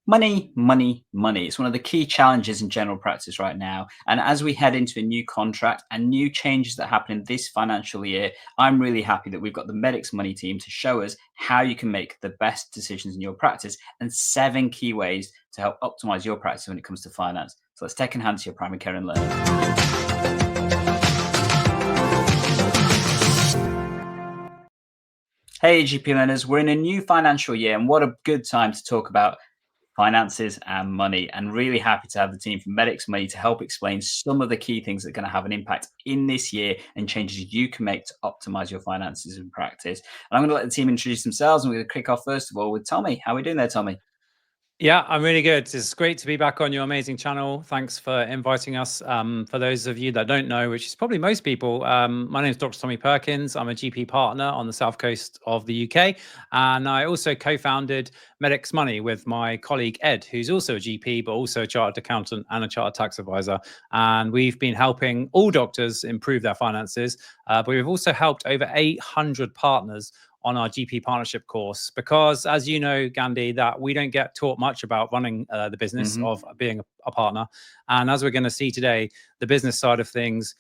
Money, money, money. It's one of the key challenges in general practice right now. And as we head into a new contract and new changes that happen in this financial year, I'm really happy that we've got the Medics Money team to show us how you can make the best decisions in your practice and 7 key ways to help optimize your practice when it comes to finance. So let's take in hand to your primary care and learning. Hey, GP learners, we're in a new financial year, and what a good time to talk about finances and money. And really happy to have the team from Medics Money to help explain some of the key things that are going to have an impact in this year and changes you can make to optimize your finances in practice. And I'm going to let the team introduce themselves, and we're going to kick off first of all with Tommy. How are we doing there, Tommy? Yeah, I'm really good. It's great to be back on your amazing channel. Thanks for inviting us. For those of you that don't know, which is probably most people, my name is Dr. Tommy Perkins. I'm a GP partner on the south coast of the UK. And I also co-founded Medics Money with my colleague Ed, who's also a GP, but also a chartered accountant and a chartered tax advisor. And we've been helping all doctors improve their finances. But we've also helped over 800 partners on our GP partnership course, because as you know, Gandhi, that we don't get taught much about running the business of being a partner. And as we're going to see today, the business side of things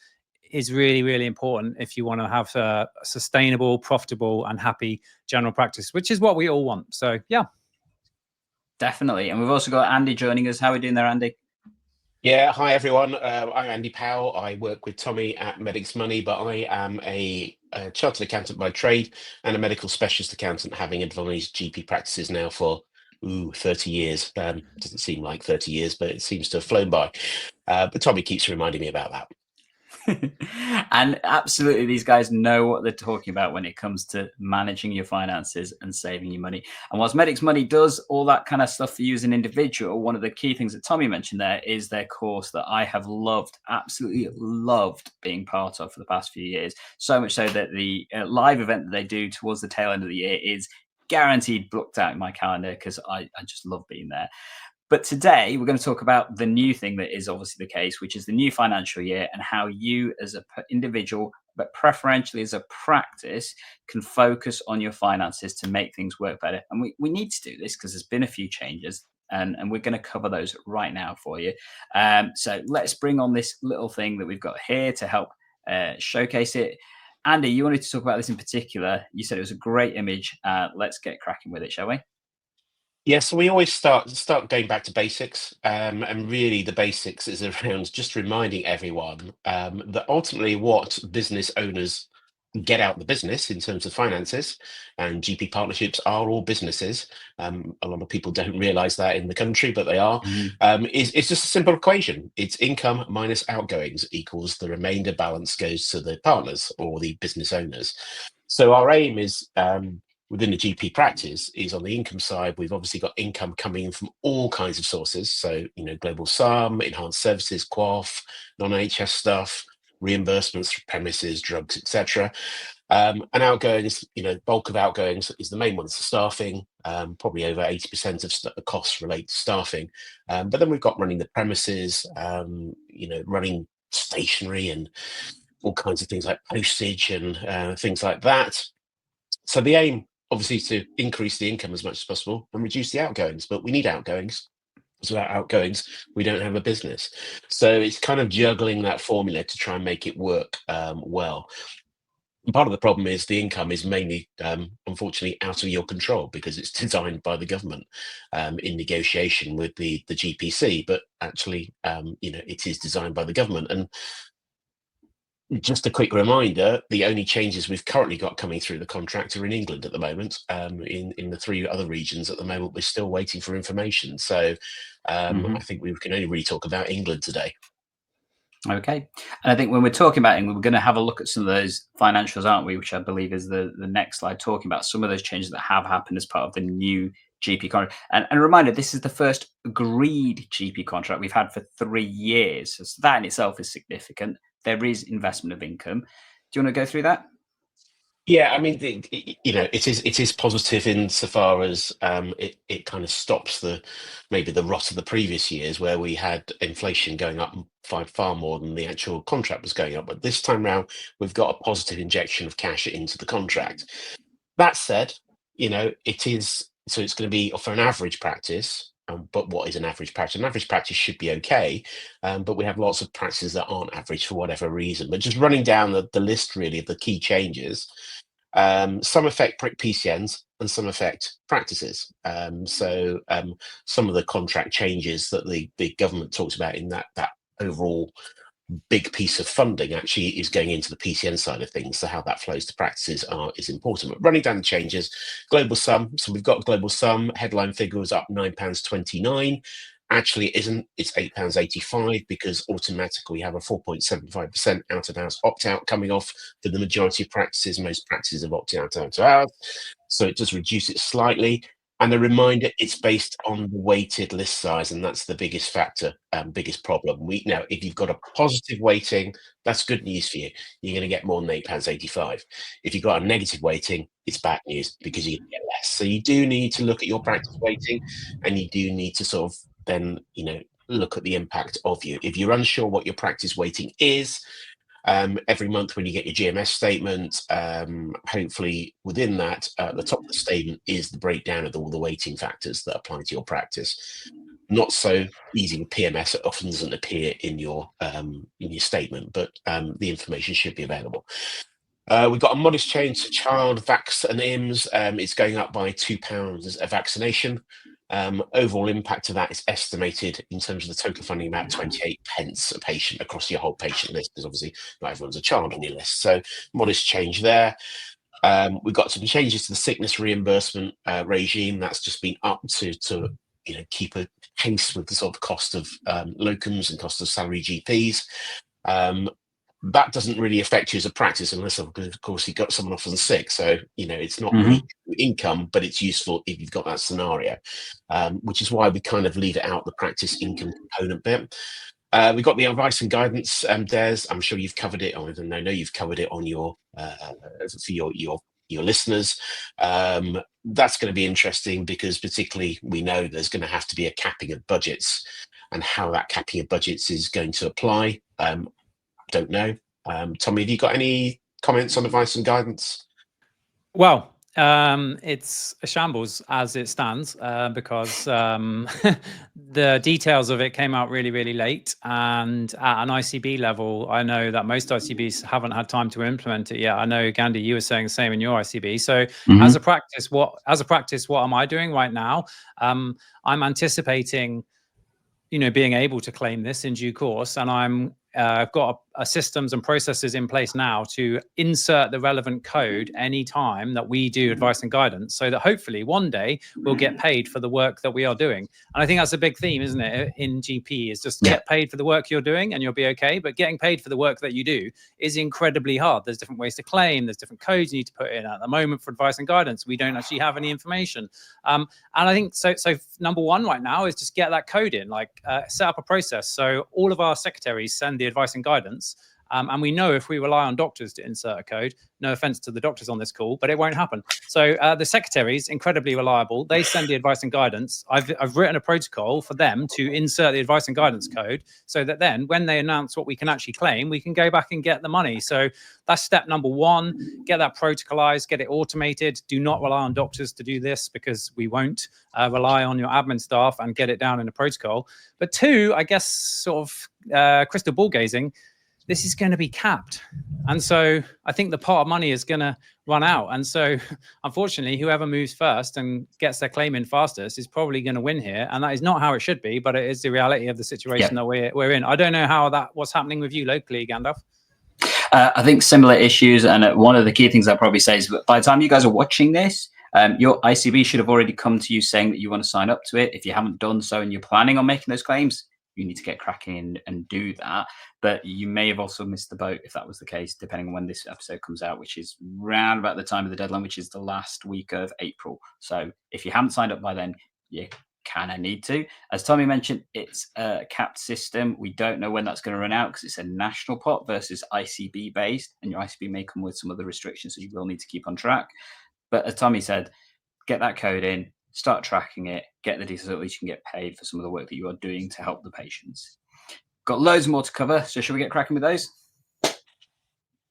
is really, really important if you want to have a sustainable, profitable and happy general practice, which is what we all want. So, yeah. Definitely. And we've also got Andy joining us. How are we doing there, Andy? Yeah, hi everyone. I'm Andy Powell. I work with Tommy at Medics Money, but I am a chartered accountant by trade and a medical specialist accountant, having advised GP practices now for 30 years. Doesn't seem like 30 years, but it seems to have flown by. But Tommy keeps reminding me about that. And absolutely, these guys know what they're talking about when it comes to managing your finances and saving you money. And whilst Medics Money does all that kind of stuff for you as an individual, one of the key things that Tommy mentioned there is their course that I have loved, absolutely loved being part of for the past few years. So much so that the live event that they do towards the tail end of the year is guaranteed booked out in my calendar because I just love being there. But today we're going to talk about the new thing that is obviously the case, which is the new financial year and how you as an individual, but preferentially as a practice, can focus on your finances to make things work better. And we need to do this because there's been a few changes, and we're going to cover those right now for you. So let's bring on this little thing that we've got here to help showcase it. Andy, you wanted to talk about this in particular. You said it was a great image. Let's get cracking with it, shall we? Yeah, so we always start going back to basics, and really the basics is around just reminding everyone that ultimately what business owners get out the business in terms of finances, and GP partnerships are all businesses. A lot of people don't realize that in the country, but they are. It's just a simple equation. It's income minus outgoings equals the remainder balance goes to the partners or the business owners. So our aim is within the GP practice is on the income side. We've obviously got income coming from all kinds of sources. So, global sum, enhanced services, QAF, non-NHS stuff, reimbursements for premises, drugs, etc. And outgoings, bulk of outgoings is the main one. It's the staffing. Probably over 80% of costs relate to staffing. But then we've got running the premises, running stationery and all kinds of things like postage and things like that. So the aim, obviously, is to increase the income as much as possible and reduce the outgoings, but we need outgoings. So without outgoings, we don't have a business. So it's kind of juggling that formula to try and make it work well. And part of the problem is the income is mainly, unfortunately, out of your control because it's designed by the government in negotiation with the GPC. But actually, it is designed by the government. And just a quick reminder, the only changes we've currently got coming through the contract are in England at the moment. In the 3 other regions at the moment, we're still waiting for information. So I think we can only really talk about England today. Okay. And I think when we're talking about England, we're going to have a look at some of those financials, aren't we? Which I believe is the next slide, talking about some of those changes that have happened as part of the new GP contract. And a reminder, this is the first agreed GP contract we've had for 3 years. So that in itself is significant. There is investment of income. Do you want to go through that? Yeah, I mean, it is positive insofar as it kind of stops maybe the rot of the previous years where we had inflation going up far more than the actual contract was going up. But this time round, we've got a positive injection of cash into the contract. That said, it's going to be for an average practice. but what is an average practice? An average practice should be okay, but we have lots of practices that aren't average for whatever reason. But just running down the list really of the key changes, some affect PCNs and some affect practices. So some of the contract changes that the government talks about in that overall big piece of funding actually is going into the PCN side of things. So how that flows to practices is important. But running down the changes, global sum. So we've got global sum. Headline figure was up £9.29. Actually, it isn't. It's £8.85 because automatically we have a 4.75% out of house opt out coming off for the majority of practices. Most practices have opted out of hours, so it does reduce it slightly. And a reminder, it's based on the weighted list size, and that's the biggest factor, biggest problem. Now, if you've got a positive weighting, that's good news for you. You're going to get more than £8.85. If you've got a negative weighting, it's bad news because you're going to get less. So you do need to look at your practice weighting, and you do need to sort of then, look at the impact of you. If you're unsure what your practice weighting is, every month when you get your GMS statement, hopefully within that, at the top of the statement is the breakdown of all the weighting factors that apply to your practice. Not so easy with PMS; it often doesn't appear in your statement, but the information should be available. We've got a modest change to child vax and IMS. It's going up by £2 a vaccination. Overall impact of that is estimated in terms of the total funding about 28 pence a patient across your whole patient list, because obviously not everyone's a child on your list. So modest change there. We've got some changes to the sickness reimbursement regime. That's just been up to keep a pace with the sort of cost of locums and cost of salary GPs. That doesn't really affect you as a practice unless, of course, you've got someone off on sick. So, it's not really income, but it's useful if you've got that scenario, which is why we kind of leave it out, the practice income component bit. We've got the advice and guidance, Des. I'm sure you've covered it, or I know you've covered it on your for your listeners. That's going to be interesting because particularly we know there's going to have to be a capping of budgets, and how that capping of budgets is going to apply. Don't know. Tommy, have you got any comments on advice and guidance? Well, it's a shambles as it stands because the details of it came out really, really late. And at an ICB level, I know that most ICBs haven't had time to implement it yet. I know, Gandhi, you were saying the same in your ICB. So as a practice, what am I doing right now? I'm anticipating, being able to claim this in due course, and I'm got systems and processes in place now to insert the relevant code anytime that we do advice and guidance, so that hopefully one day we'll get paid for the work that we are doing. And I think that's a big theme, isn't it, in GP, is just get paid for the work you're doing and you'll be okay. But getting paid for the work that you do is incredibly hard. There's different ways to claim. There's different codes you need to put in. At the moment for advice and guidance, we don't actually have any information. And I think so number one right now is just get that code in, set up a process. So all of our secretaries send the advice and guidance. And we know if we rely on doctors to insert a code, no offense to the doctors on this call, but it won't happen. So the secretaries, incredibly reliable, they send the advice and guidance. I've written a protocol for them to insert the advice and guidance code, so that then when they announce what we can actually claim, we can go back and get the money. So that's step number one. Get that protocolized, get it automated. Do not rely on doctors to do this, because we won't rely on your admin staff, and get it down in a protocol. But two, I guess, sort of crystal ball gazing, this is going to be capped. And so I think the pot of money is going to run out. And so unfortunately, whoever moves first and gets their claim in fastest is probably going to win here. And that is not how it should be, but it is the reality of the situation that we're in. I don't know what's happening with you locally, Gandalf. I think similar issues. And one of the key things I'll probably say is that by the time you guys are watching this, your ICB should have already come to you saying that you want to sign up to it. If you haven't done so and you're planning on making those claims, you need to get cracking and do that. But you may have also missed the boat if that was the case, depending on when this episode comes out, which is round about the time of the deadline, which is the last week of April. So if you haven't signed up by then, you kind of need to. As Tommy mentioned, it's a capped system. We don't know when that's going to run out because it's a national pot versus ICB based, and your ICB may come with some other restrictions, so you will need to keep on track. But as Tommy said, get that code in, start tracking it, get the details, at least you can get paid for some of the work that you are doing to help the patients. Got loads more to cover, so shall we get cracking with those?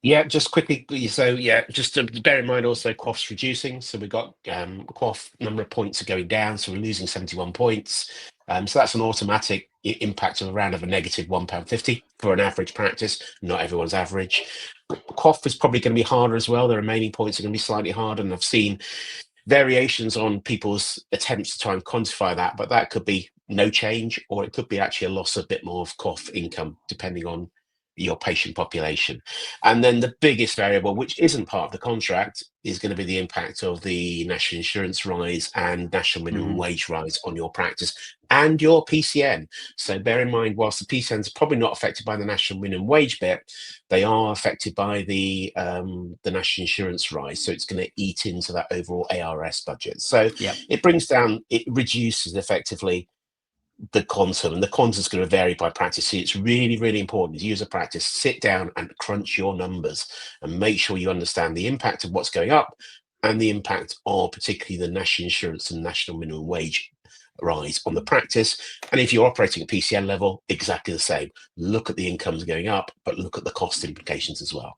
Yeah, just quickly. So yeah, just to bear in mind also QOF's reducing. So we've got QOF number of points are going down. So we're losing 71 points. So that's an automatic impact of around of a negative £1.50 for an average practice. Not everyone's average. QOF is probably going to be harder as well. The remaining points are going to be slightly harder. And I've seen variations on people's attempts to try and quantify that, but that could be no change, or it could be actually a loss of a bit more of QOF income, depending on your patient population. And then the biggest variable, which isn't part of the contract, is going to be the impact of the national insurance rise and national minimum wage rise on your practice and your PCN. So bear in mind, whilst the PCNs are probably not affected by the national minimum wage bit, they are affected by the national insurance rise. So it's going to eat into that overall ARS budget. So it brings down, it reduces effectively the quantum, and the quantum is going to vary by practice. So it's really, really important as you as a practice sit down and crunch your numbers and make sure you understand the impact of what's going up and the impact of particularly the national insurance and national minimum wage rise on the practice. And if you're operating at PCN level, exactly the same. Look at the incomes going up, but look at the cost implications as well.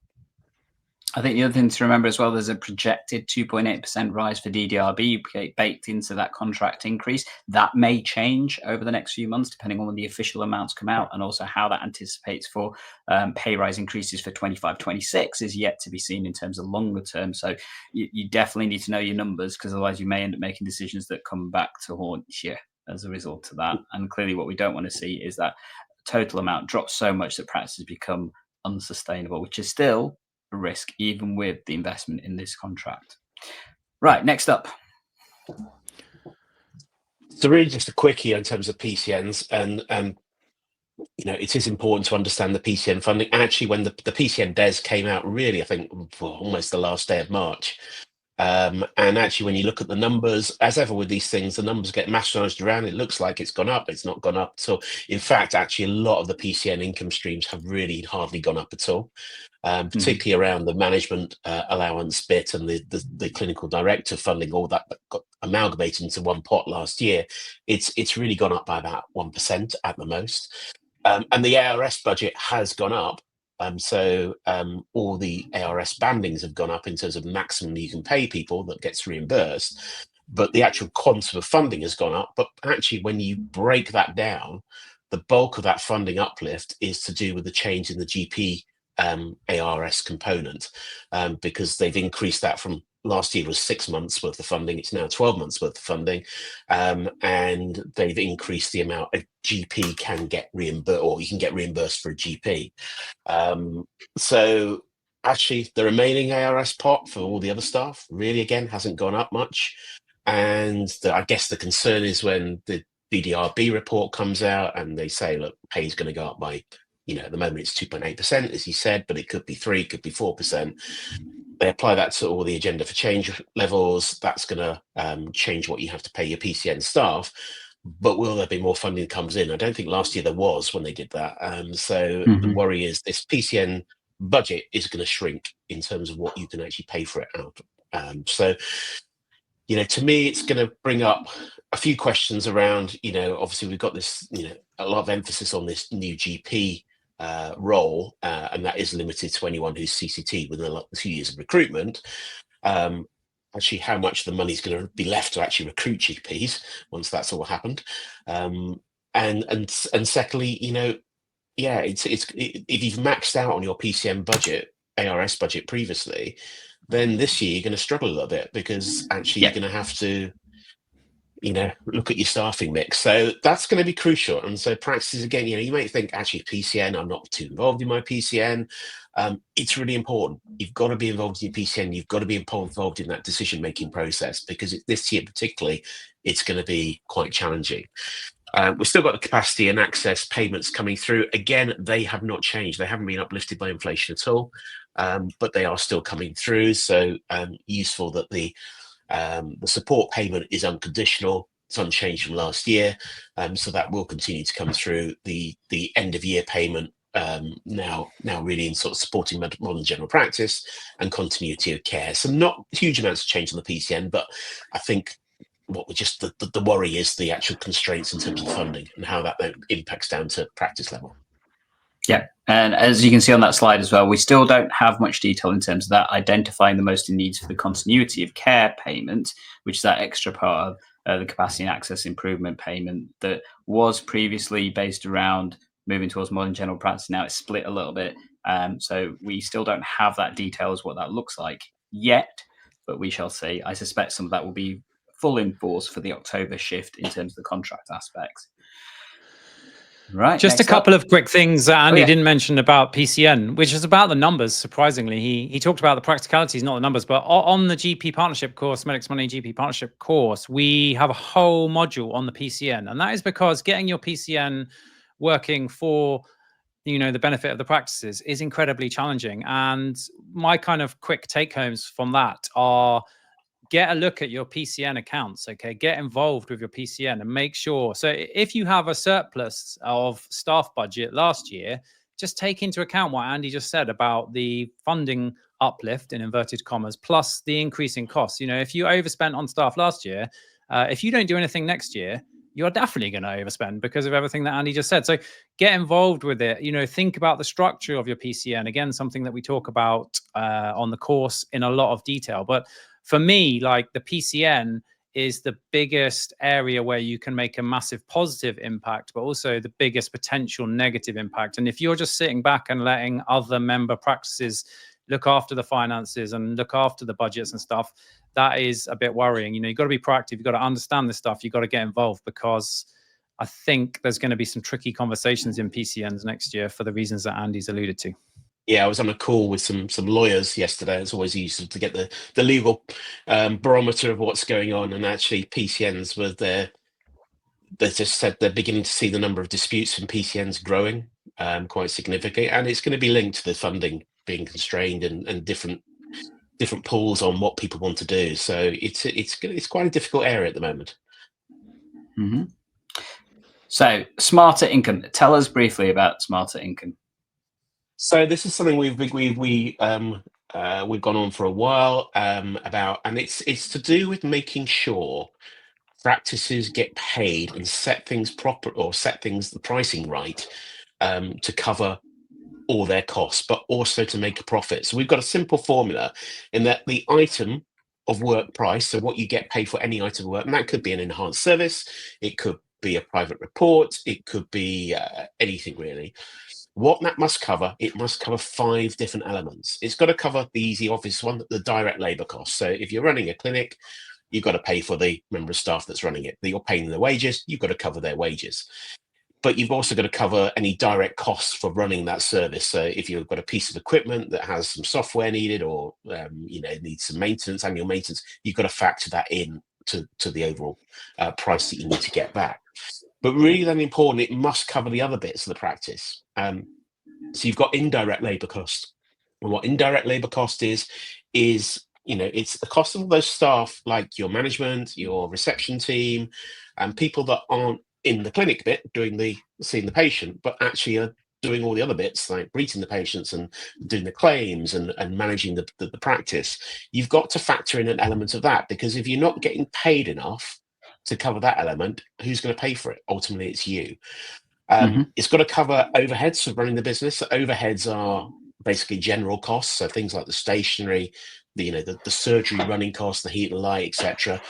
I think the other thing to remember as well, there's a projected 2.8% rise for DDRB baked into that contract increase. That may change over the next few months, depending on when the official amounts come out, and also how that anticipates for pay rise increases for 25-26 is yet to be seen in terms of longer term. So you definitely need to know your numbers, because otherwise you may end up making decisions that come back to haunt you as a result of that. And clearly what we don't want to see is that total amount drops so much that practices become unsustainable, which is still a risk even with the investment in this contract. Right, next up. So really just a quickie in terms of PCNs, and you know, it is important to understand the PCN funding. Actually, when the PCN DES came out, really, I think almost the last day of March. And actually, when you look at the numbers, as ever with these things, the numbers get massaged around. It looks like it's gone up. It's not gone up. So, in fact, actually, a lot of the PCN income streams have really hardly gone up at all, particularly around the management allowance bit and the clinical director funding, all that got amalgamated into one pot last year. It's really gone up by about 1% at the most. And the ARS budget has gone up. So all the ARS bandings have gone up in terms of maximum you can pay people that gets reimbursed, but the actual quantum of funding has gone up. But actually, when you break that down, the bulk of that funding uplift is to do with the change in the GP ARS component, because they've increased that from last year was 6 months worth of funding. It's now 12 months worth of funding. And they've increased the amount a GP can get reimbursed, or you can get reimbursed for a GP. So actually the remaining ARS pot for all the other staff really, again, hasn't gone up much. And I guess the concern is when the BDRB report comes out and they say, look, pay is going to go up by, you know, at the moment it's 2.8%, as you said, but it could be 3, it could be 4%. They apply that to all the agenda for change levels. That's going to change what you have to pay your PCN staff. But will there be more funding that comes in? I don't think last year there was when they did that. So the worry is this PCN budget is going to shrink in terms of what you can actually pay for it out. So, you know, to me, it's going to bring up a few questions around, you know, obviously we've got this, you know, a lot of emphasis on this new GP role, and that is limited to anyone who's CCT within a few years of recruitment. Actually, how much the money's going to be left to actually recruit GPs once that's all happened, and secondly, you know, yeah, it's if you've maxed out on your PCM budget, ARS budget previously, then this year you're going to struggle a little bit, because actually you're going to have to, you know, look at your staffing mix. So that's going to be crucial. And so practices, again, you know, you might think actually PCN, I'm not too involved in my PCN. It's really important. You've got to be involved in your PCN. You've got to be involved in that decision-making process, because this year particularly, it's going to be quite challenging. We've still got the capacity and access payments coming through. Again, they have not changed. They haven't been uplifted by inflation at all, but they are still coming through. So useful that the support payment is unconditional. It's unchanged from last year, so that will continue to come through. The end of year payment now really in sort of supporting modern general practice and continuity of care. So not huge amounts of change on the PCN, but I think what we just the worry is the actual constraints in terms of funding and how that impacts down to practice level. Yeah, and as you can see on that slide as well, we still don't have much detail in terms of that identifying the most in needs for the continuity of care payment, which is that extra part of the capacity and access improvement payment that was previously based around moving towards modern general practice. Now it's split a little bit. So we still don't have that detail as what that looks like yet, but we shall see. I suspect some of that will be full in force for the October shift in terms of the contract aspects. Right. Just a next up. couple of quick things that Andy yeah. didn't mention about PCN, which is about the numbers. Surprisingly, he talked about the practicalities, not the numbers. But on the GP partnership course, Medics Money GP partnership course, we have a whole module on the PCN, and that is because getting your PCN working for the benefit of the practices is incredibly challenging. And my kind of quick take homes from that are: get a look at your PCN accounts, okay? Get involved with your PCN and make sure. So if you have a surplus of staff budget last year, just take into account what Andy just said about the funding uplift in inverted commas, plus the increase in costs. If you overspent on staff last year, if you don't do anything next year, you're definitely going to overspend because of everything that Andy just said. So get involved with it. Think about the structure of your PCN. Again, something that we talk about on the course in a lot of detail. But for me, like, the PCN is the biggest area where you can make a massive positive impact, but also the biggest potential negative impact. And if you're just sitting back and letting other member practices look after the finances and look after the budgets and stuff, that is a bit worrying. You've got to be proactive. You've got to understand this stuff. You've got to get involved, because I think there's going to be some tricky conversations in PCNs next year for the reasons that Andy's alluded to. Yeah, I was on a call with some lawyers yesterday. It's always useful to get the legal barometer of what's going on. And actually, PCNs were there. They just said they're beginning to see the number of disputes in PCNs growing quite significantly, and it's going to be linked to the funding being constrained and different pools on what people want to do. So it's quite a difficult area at the moment. Mm-hmm. So, smarter income. Tell us briefly about smarter income. So this is something we've gone on for a while about, and it's to do with making sure practices get paid and set things proper, or set things the pricing right, to cover all their costs, but also to make a profit. So we've got a simple formula in that the item of work price, so what you get paid for any item of work, and that could be an enhanced service, it could be a private report, it could be anything really. What that must cover, it must cover 5 different elements. It's got to cover the easy obvious one, the direct labor costs. So if you're running a clinic, you've got to pay for the member of staff that's running it. You're paying their wages, you've got to cover their wages. But you've also got to cover any direct costs for running that service. So if you've got a piece of equipment that has some software needed, or needs some maintenance, annual maintenance, you've got to factor that in to the overall price that you need to get back. But really then important, it must cover the other bits of the practice. So you've got indirect labor cost. And what indirect labor cost is it's the cost of all those staff, like your management, your reception team, and people that aren't in the clinic bit seeing the patient, but actually are doing all the other bits, like greeting the patients and doing the claims and managing the practice. You've got to factor in an element of that, because if you're not getting paid enough to cover that element, who's going to pay for it? Ultimately, it's you. It's got to cover overheads for running the business. So overheads are basically general costs, so things like the stationery, the surgery running costs, the heat and light, etc.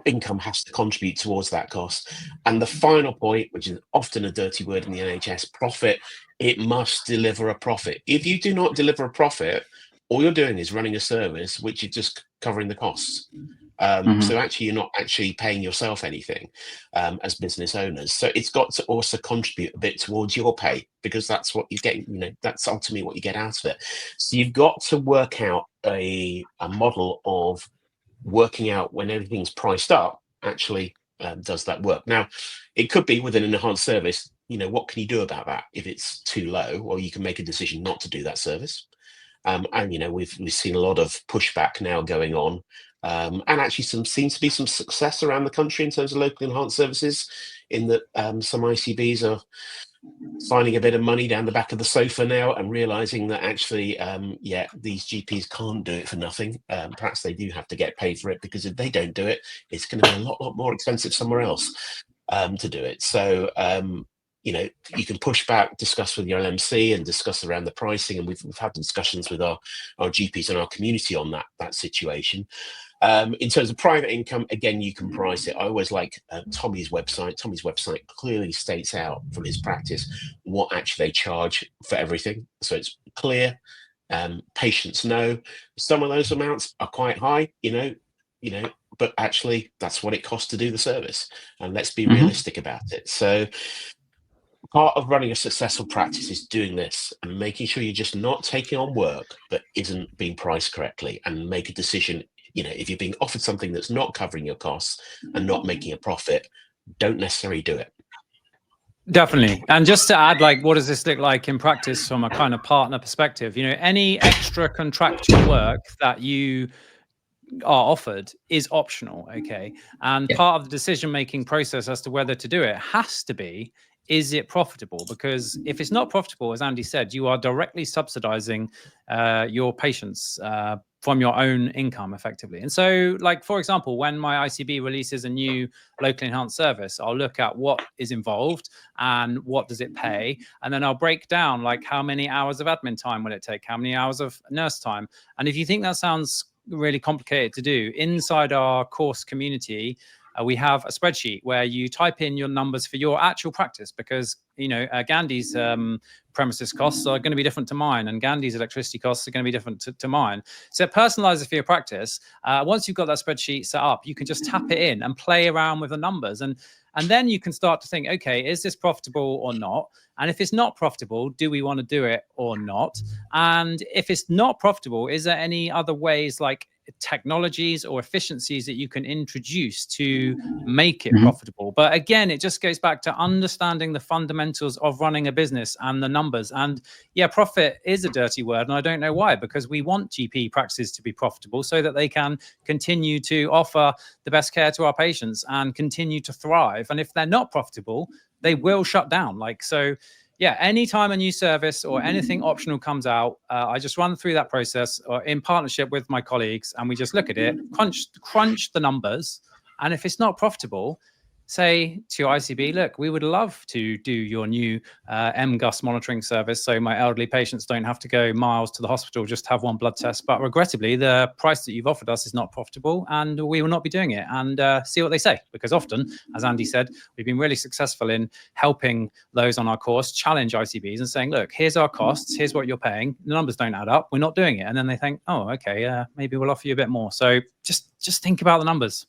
Income has to contribute towards that cost. And the final point, which is often a dirty word in the NHS, profit. It must deliver a profit. If you do not deliver a profit, all you're doing is running a service which is just covering the costs. So actually, you're not actually paying yourself anything as business owners. So it's got to also contribute a bit towards your pay, because that's what you're getting. That's ultimately what you get out of it. So you've got to work out a model of working out when everything's priced up, actually does that work. Now, it could be within an enhanced service. What can you do about that if it's too low? Or you can make a decision not to do that service. And we've seen a lot of pushback now going on. And actually seems to be some success around the country in terms of local enhanced services, in that some ICBs are finding a bit of money down the back of the sofa now and realizing that actually, these GPs can't do it for nothing. Perhaps they do have to get paid for it, because if they don't do it, it's going to be a lot more expensive somewhere else to do it. So you can push back, discuss with your LMC, and discuss around the pricing. And we've had discussions with our GPs and our community on that situation. In terms of private income, again, you can price it. I always like Tommy's website. Tommy's website clearly states out from his practice what actually they charge for everything. So it's clear. Patients know some of those amounts are quite high, but actually that's what it costs to do the service. And let's be realistic about it. So part of running a successful practice is doing this and making sure you're just not taking on work that isn't being priced correctly, and make a decision. If you're being offered something that's not covering your costs and not making a profit, don't necessarily do it. Definitely. And just to add, like, what does this look like in practice from a kind of partner perspective? Any extra contractual work that you are offered is optional, okay? And part of the decision-making process as to whether to do it has to be, is it profitable? Because if it's not profitable, as Andy said, you are directly subsidizing your patients from your own income effectively. And so, like, for example, when my ICB releases a new locally enhanced service, I'll look at what is involved and what does it pay. And then I'll break down, like, how many hours of admin time will it take? How many hours of nurse time? And if you think that sounds really complicated to do, inside our course community, we have a spreadsheet where you type in your numbers for your actual practice, because Gandhi's premises costs are going to be different to mine, and Gandhi's electricity costs are going to be different to mine. So it personalizes for your practice. Once you've got that spreadsheet set up, you can just tap it in and play around with the numbers, and then you can start to think, okay, is this profitable or not? And if it's not profitable, do we want to do it or not? And if it's not profitable, is there any other ways, like technologies or efficiencies, that you can introduce to make it profitable? But again, it just goes back to understanding the fundamentals of running a business and the numbers. And yeah, profit is a dirty word, and I don't know why, because we want GP practices to be profitable so that they can continue to offer the best care to our patients and continue to thrive. And if they're not profitable, they will shut down. So yeah, anytime a new service or anything optional comes out, I just run through that process in partnership with my colleagues, and we just look at it, crunch the numbers. And if it's not profitable, say to your ICB, look, we would love to do your new MGUS monitoring service, so my elderly patients don't have to go miles to the hospital just to have one blood test. But regrettably, the price that you've offered us is not profitable, and we will not be doing it. And see what they say. Because often, as Andy said, we've been really successful in helping those on our course challenge ICBs and saying, look, here's our costs, here's what you're paying. The numbers don't add up. We're not doing it. And then they think, oh, okay, maybe we'll offer you a bit more. So just think about the numbers.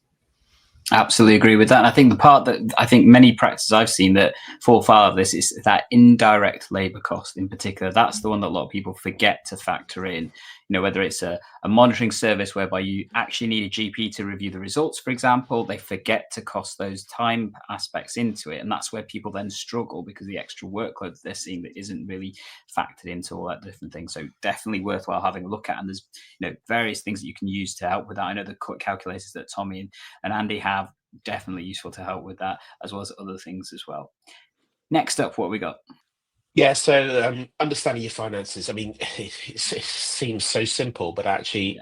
Absolutely agree with that. And I think the part that I think many practices I've seen that fall foul of this is that indirect labor cost in particular. That's the one that a lot of people forget to factor in. Whether it's a monitoring service whereby you actually need a GP to review the results, for example, they forget to cost those time aspects into it. And that's where people then struggle, because the extra workload that they're seeing that isn't really factored into all that different things. So definitely worthwhile having a look at. And there's various things that you can use to help with that. I know the calculators that Tommy and Andy have, definitely useful to help with that, as well as other things as well. Next up, what we got? Yeah, so understanding your finances. I mean, it seems so simple, but actually,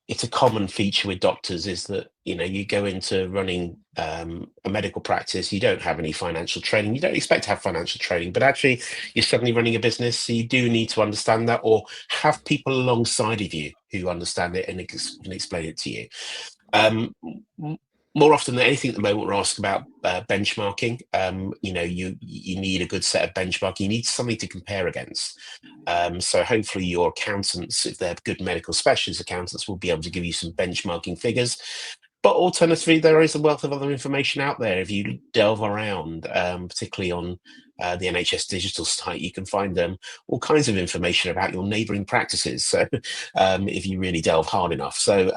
it's a common feature with doctors is that, you go into running a medical practice, you don't have any financial training. You don't expect to have financial training, but actually, you're suddenly running a business, so you do need to understand that, or have people alongside of you who understand it and can explain it to you. More often than anything at the moment, we're asked about benchmarking. You need a good set of benchmarking. You need something to compare against. So hopefully your accountants, if they're good medical specialist accountants, will be able to give you some benchmarking figures. But alternatively, there is a wealth of other information out there. If you delve around, particularly on the NHS digital site, you can find all kinds of information about your neighbouring practices. So if you really delve hard enough. So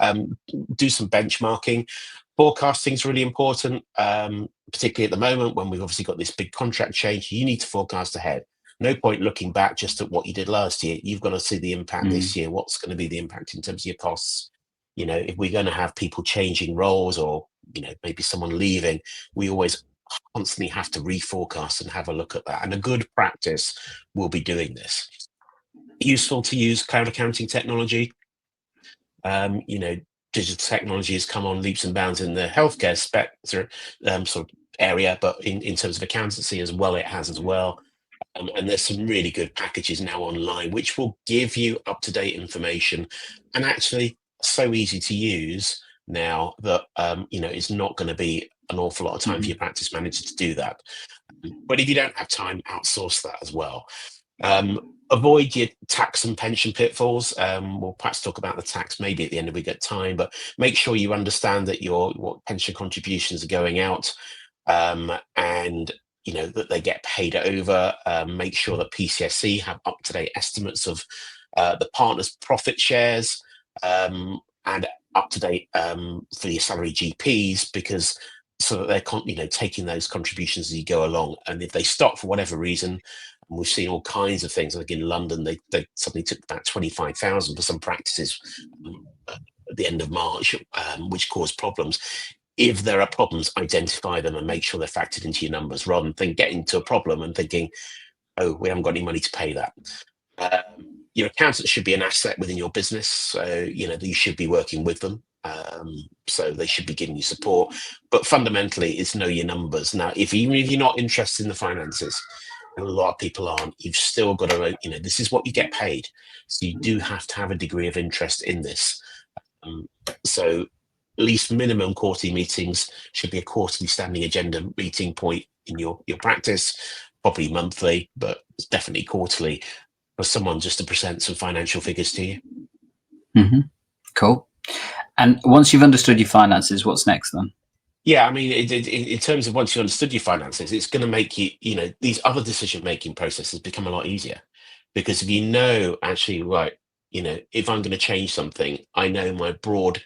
do some benchmarking. Forecasting is really important, particularly at the moment when we've obviously got this big contract change. You need to forecast ahead. No point looking back just at what you did last year. You've got to see the impact this year. What's going to be the impact in terms of your costs? If we're going to have people changing roles, or maybe someone leaving, we always constantly have to reforecast and have a look at that. And a good practice will be doing this. Useful to use cloud accounting technology. Digital technology has come on leaps and bounds in the healthcare spectrum, sort of area, but in terms of accountancy as well, it has as well. And there's some really good packages now online which will give you up-to-date information, and actually so easy to use now that it's not going to be an awful lot of time for your practice manager to do that. But if you don't have time, outsource that as well. Avoid your tax and pension pitfalls. We'll perhaps talk about the tax maybe at the end if we get time, but make sure you understand that what pension contributions are going out, and that they get paid over. Make sure that PCSE have up-to-date estimates of the partners' profit shares, and up-to-date for your salary GPs, because so that they're taking those contributions as you go along. And if they stop for whatever reason, and we've seen all kinds of things, like in London, they suddenly took about 25,000 for some practices at the end of March, which caused problems. If there are problems, identify them and make sure they're factored into your numbers, rather than getting into a problem and thinking, oh, we haven't got any money to pay that. Your accountant should be an asset within your business, so you should be working with them. So they should be giving you support, but fundamentally it's know your numbers. Now, even if you're not interested in the finances, and a lot of people aren't, you've still got to, this is what you get paid. So you do have to have a degree of interest in this. So at least minimum quarterly meetings should be a quarterly standing agenda meeting point in your practice, probably monthly, but it's definitely quarterly, for someone just to present some financial figures to you. Cool. And once you've understood your finances, what's next then? Yeah, I mean, in terms of once you understood your finances, it's going to make you, these other decision-making processes become a lot easier. Because if you know, actually, right, if I'm going to change something, I know my broad,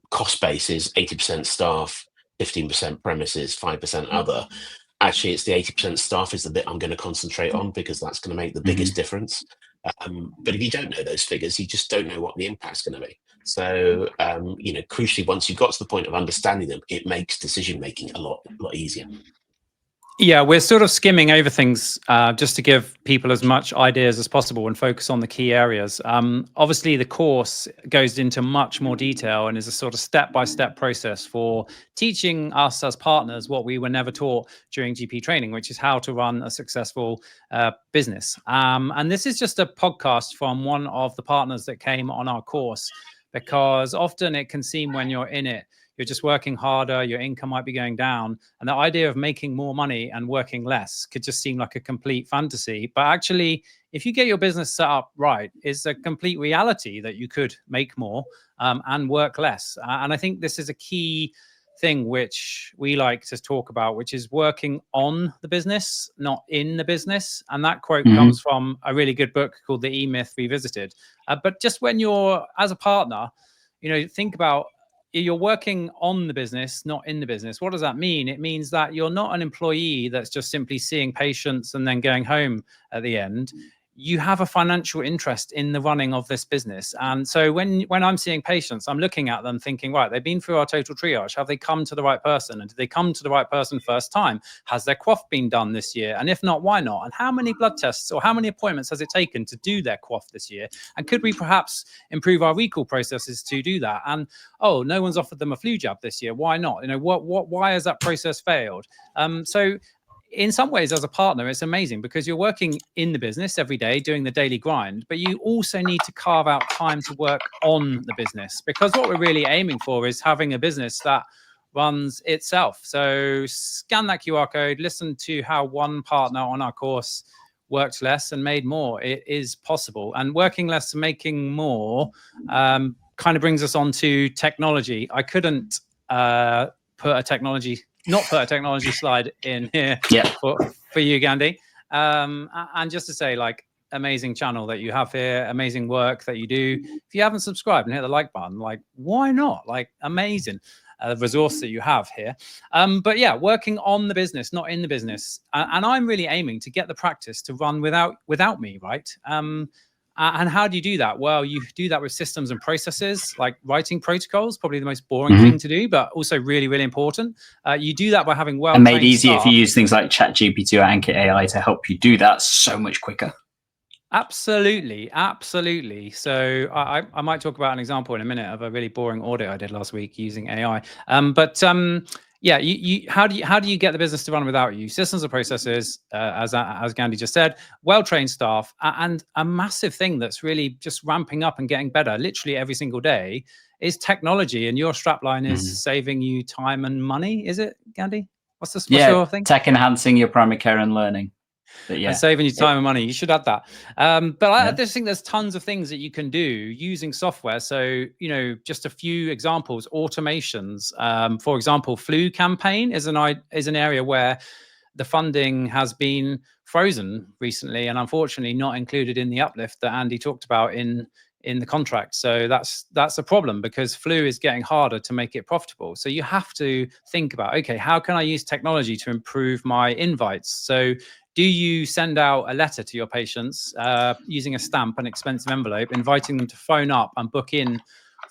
cost base is 80% staff, 15% premises, 5% other. Actually, it's the 80% staff is the bit I'm going to concentrate on, because that's going to make the biggest difference. But if you don't know those figures, you just don't know what the impact's going to be. So, crucially, once you've got to the point of understanding them, it makes decision-making a lot easier. Yeah, we're sort of skimming over things just to give people as much ideas as possible and focus on the key areas. Obviously, the course goes into much more detail and is a sort of step-by-step process for teaching us as partners what we were never taught during GP training, which is how to run a successful business. And this is just a podcast from one of the partners that came on our course, because often it can seem when you're in it, you're just working harder, your income might be going down. And the idea of making more money and working less could just seem like a complete fantasy. But actually, if you get your business set up right, it's a complete reality that you could make more and work less. And I think this is a key thing which we like to talk about, which is working on the business, not in the business. And that quote comes from a really good book called The E-Myth Revisited. But just when you're, as a partner, think about, you're working on the business, not in the business. What does that mean? It means that you're not an employee that's just simply seeing patients and then going home at the end. You have a financial interest in the running of this business. And so when I'm seeing patients, I'm looking at them thinking, right, they've been through our total triage. Have they come to the right person? And did they come to the right person first time? Has their quaff been done this year? And if not, why not? And how many blood tests or how many appointments has it taken to do their quaff this year? And could we perhaps improve our recall processes to do that? And, oh, no one's offered them a flu jab this year. Why not? Why has that process failed? So in some ways, as a partner, it's amazing because you're working in the business every day doing the daily grind, but you also need to carve out time to work on the business, because what we're really aiming for is having a business that runs itself. So scan that QR code, listen to how one partner on our course worked less and made more. It is possible. And working less and making more kind of brings us on to technology. I couldn't put a technology slide in here for you, Gandhi. And just to say, like, amazing channel that you have here, amazing work that you do. If you haven't subscribed and hit the like button, like, why not? Like, amazing resource that you have here. But yeah, working on the business, not in the business. And I'm really aiming to get the practice to run without me, right? And how do you do that? Well, you do that with systems and processes, like writing protocols, probably the most boring thing to do, but also really, really important. You do that by having well-trained and made easier staff. if you use things like ChatGPT or Anchor AI to help you do that so much quicker. Absolutely. So I might talk about an example in a minute of a really boring audit I did last week using AI. Yeah, how do you get the business to run without you? Systems and processes, as Gandhi just said, well-trained staff, and a massive thing that's really just ramping up and getting better literally every single day is technology. And your strapline is saving you time and money. Is it, Gandhi? What's your thing? Tech enhancing your primary care and learning. But And saving you time and money. You should add that. But I just think there's tons of things that you can do using software. So, just a few examples, automations. For example, flu campaign is an area where the funding has been frozen recently and unfortunately not included in the uplift that Andy talked about in the contract. So that's a problem because flu is getting harder to make it profitable. So you have to think about, okay, how can I use technology to improve my invites? So do you send out a letter to your patients using a stamp, an expensive envelope, inviting them to phone up and book in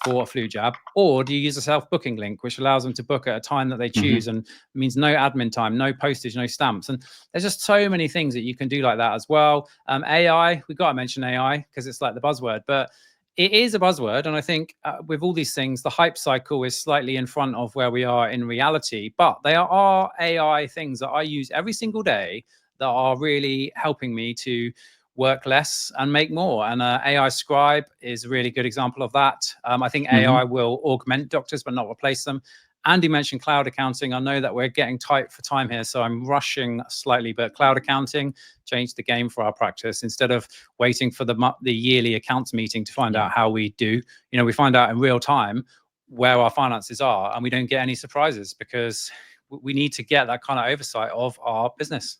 for a flu jab? Or do you use a self-booking link, which allows them to book at a time that they choose and means no admin time, no postage, no stamps? And there's just so many things that you can do like that as well. AI, we've got to mention AI because it's like the buzzword, but it is a buzzword. And I think with all these things, the hype cycle is slightly in front of where we are in reality. But there are AI things that I use every single day that are really helping me to work less and make more. And AI Scribe is a really good example of that. I think AI will augment doctors, but not replace them. Andy mentioned cloud accounting. I know that we're getting tight for time here, so I'm rushing slightly, but cloud accounting changed the game for our practice. Instead of waiting for the yearly accounts meeting to find out how we do, we find out in real time where our finances are, and we don't get any surprises because we need to get that kind of oversight of our business.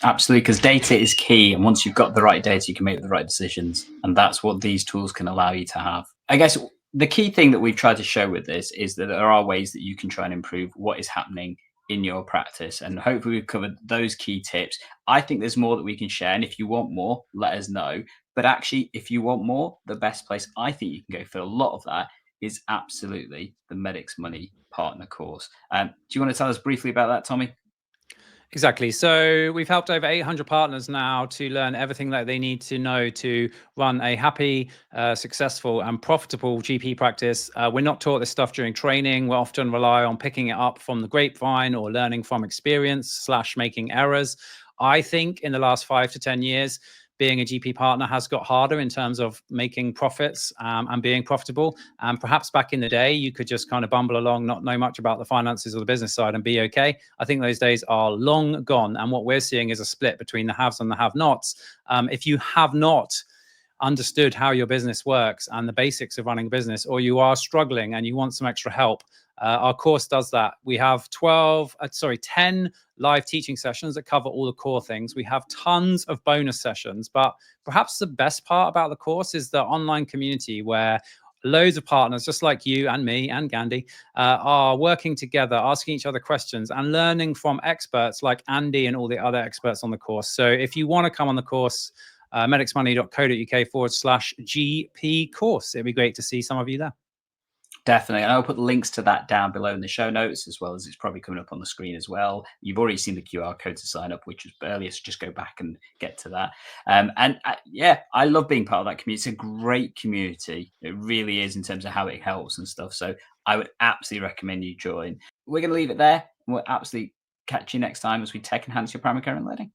Absolutely, because data is key. And once you've got the right data, you can make the right decisions. And that's what these tools can allow you to have. I guess the key thing that we've tried to show with this is that there are ways that you can try and improve what is happening in your practice. And hopefully we've covered those key tips. I think there's more that we can share. And if you want more, let us know. But actually, if you want more, the best place I think you can go for a lot of that is absolutely the Medics Money Partner course. Do you want to tell us briefly about that, Tommy? Exactly. So we've helped over 800 partners now to learn everything that they need to know to run a happy, successful and profitable GP practice. We're not taught this stuff during training. We often rely on picking it up from the grapevine or learning from experience / making errors. I think in the last 5 to 10 years, being a GP partner has got harder in terms of making profits and being profitable. And perhaps back in the day, you could just kind of bumble along, not know much about the finances or the business side and be okay. I think those days are long gone. And what we're seeing is a split between the haves and the have-nots. If you have not understood how your business works and the basics of running a business, or you are struggling and you want some extra help, our course does that. We have 10 live teaching sessions that cover all the core things. We have tons of bonus sessions, but perhaps the best part about the course is the online community where loads of partners, just like you and me and Gandhi, are working together, asking each other questions and learning from experts like Andy and all the other experts on the course. So if you want to come on the course, medicsmoney.co.uk/GP course. It'd be great to see some of you there. Definitely. And I'll put links to that down below in the show notes, as well as it's probably coming up on the screen as well. You've already seen the QR code to sign up, which was earlier, so just go back and get to that. Yeah, I love being part of that community. It's a great community. It really is in terms of how it helps and stuff. So I would absolutely recommend you join. We're going to leave it there. We'll absolutely catch you next time as we tech enhance your primary care and learning.